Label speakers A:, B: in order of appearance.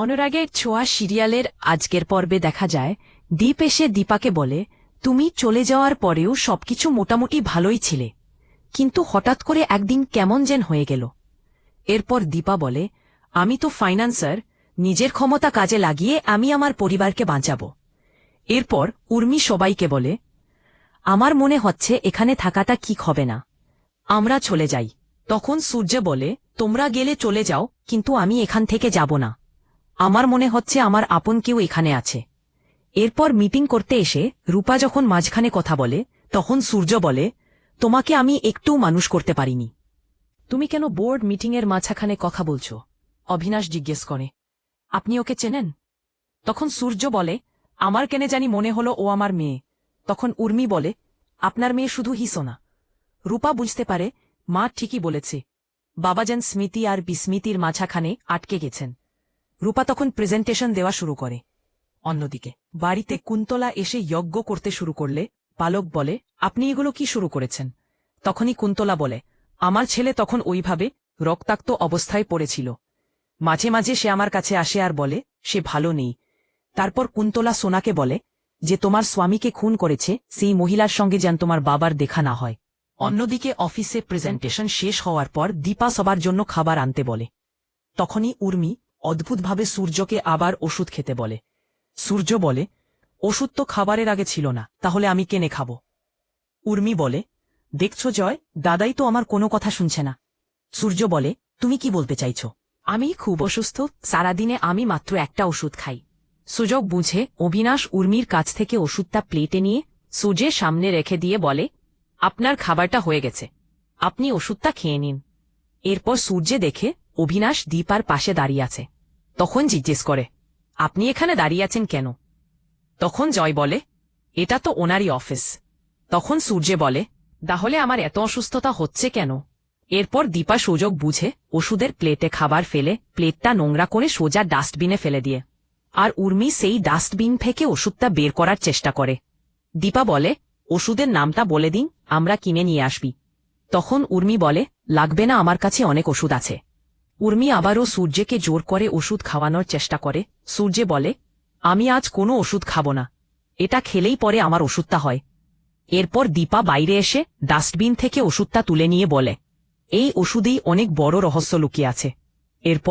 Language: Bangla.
A: অনুরাগের ছোঁয়া সিরিয়ালের আজকের পর্বে দেখা যায় দীপ এসে দীপাকে বলে, তুমি চলে যাওয়ার পরেও সবকিছু মোটামুটি ভালোই ছিলে, কিন্তু হঠাৎ করে একদিন কেমন যেন হয়ে গেল। এরপর দীপা বলে, আমি তো ফাইন্যান্সার, নিজের ক্ষমতা কাজে লাগিয়ে আমি আমার পরিবারকে বাঁচাব। এরপর উর্মি সবাইকে বলে, আমার মনে হচ্ছে এখানে থাকাটা ঠিক হবে না, আমরা চলে যাই। তখন সূর্য বলে, তোমরা গেলে চলে যাও, কিন্তু আমি এখান থেকে যাব না, আমার মনে হচ্ছে আমার আপন কেউ এখানে আছে। এরপর মিটিং করতে এসে রূপা যখন মাঝখানে কথা বলে, তখন সূর্য বলে, তোমাকে আমি একটু মানুষ করতে পারিনি, তুমি কেন বোর্ড মিটিংয়ের মাঝখানে কথা বলছ? অবিনাশ জিজ্ঞেস করে, আপনি ওকে চেনেন? তখন সূর্য বলে, আমার কেন জানি মনে হলো ও আমার মেয়ে। তখন উর্মি বলে, আপনার মেয়ে শুধু হিসো না। রূপা বুঝতে পারে মা ঠিকই বলেছে, বাবা যেন স্মৃতি আর বিস্মৃতির মাঝখানে আটকে গেছেন। রূপা তখন প্রেজেন্টেশন দেওয়া শুরু করে। অন্যদিকে বাড়িতে কুন্তলা এসে যজ্ঞ করতে শুরু করলে পালক বলে, আপনি এগুলো কি শুরু করেছেন? তখনই কুন্তলা বলে, আমার ছেলে তখন ওইভাবে রক্তাক্ত অবস্থায় পড়েছিল, মাঝে মাঝে সে আমার কাছে আসে আর বলে সে ভালো নেই। তারপর কুন্তলা সোনাকে বলে যে তোমার স্বামীকে খুন করেছে সেই মহিলার সঙ্গে যেন তোমার বাবার দেখা না হয়। অন্যদিকে অফিসে প্রেজেন্টেশন শেষ হওয়ার পর দীপা সবার জন্য খাবার আনতে বলে। তখনই উর্মি অদ্ভুতভাবে সূর্যকে আবার ওষুধ খেতে বলে। সূর্য বলে, ওষুধ তো খাবারের আগে ছিল না, তাহলে আমি কেনে খাব? উর্মি বলে, দেখছ জয়, দাদাই তো আমার কোনো কথা শুনছে না। সূর্য বলে, তুমি কি বলতে চাইছ? আমি খুব অসুস্থ, সারাদিনে আমি মাত্র একটা ওষুধ খাই। সুযোগ বুঝে অবিনাশ উর্মির কাছ থেকে ওষুধটা প্লেটে নিয়ে সূর্যের সামনে রেখে দিয়ে বলে, আপনার খাবারটা হয়ে গেছে, আপনি ওষুধটা খেয়ে নিন। এরপর সূর্যে দেখে অবিনাশ দীপার পাশে দাঁড়িয়ে আছে। তখন জিজ্ঞেস করে, আপনি এখানে দাঁড়িয়ে আছেন কেন? তখন জয় বলে, এটা তো ওনারই অফিস। তখন সূর্যে বলে, তাহলে আমার এত অসুস্থতা হচ্ছে কেন? এরপর দীপা সুযোগ বুঝে ওষুধের প্লেটে খাবার ফেলে প্লেটটা নোংরা করে সোজা ডাস্টবিনে ফেলে দিয়ে, আর উর্মি সেই ডাস্টবিন থেকে ওষুধটা বের করার চেষ্টা করে। দীপা বলে, ওষুধের নামটা বলে দিন, আমরা কিনে নিয়ে আসবি। তখন উর্মি বলে, লাগবে না, আমার কাছে অনেক ওষুধ আছে। উর্মি আবারও সূর্যকে জোর করে ওষুধ খাওয়ানোর চেষ্টা করে। সূর্যে বলে, আমি আজ কোনো ওষুধ খাব না, এটা খেলেই পরে আমার ওষুধটা হয়। এরপর দীপা বাইরে এসে ডাস্টবিন থেকে ওষুধটা তুলে নিয়ে বলে, এই ওষুধেই অনেক বড় রহস্য লুকিয়ে আছে। এরপর